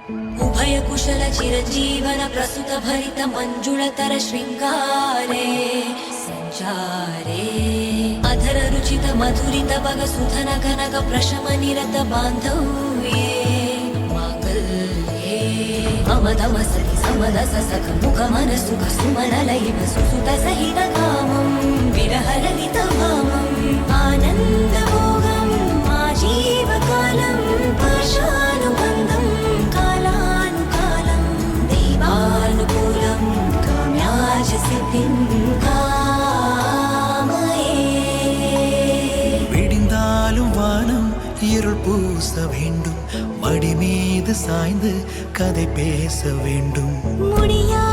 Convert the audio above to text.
उभय कुशल चिरजीवन प्रसुत भरित मंजुळतर श्रृंगारे संचारे अधर रुचित मधुरित बग सुधन कनक प्रशम निरत बांधव्ये मांगल्ये मम तम सति समदस सख मुख मन सुख सुमन लैव सुसुत सहित कामं विरह रहित भामम् आनंद भोगं आजीवकालं पाशानुबन्धं कालानुकालं दैवानुकूलं काम्याच सिद्धिं விடிந்தாலும் வானம் இருள் பூச வேண்டும் மடி மீது சாய்ந்து கதை பேச வேண்டும் முடியா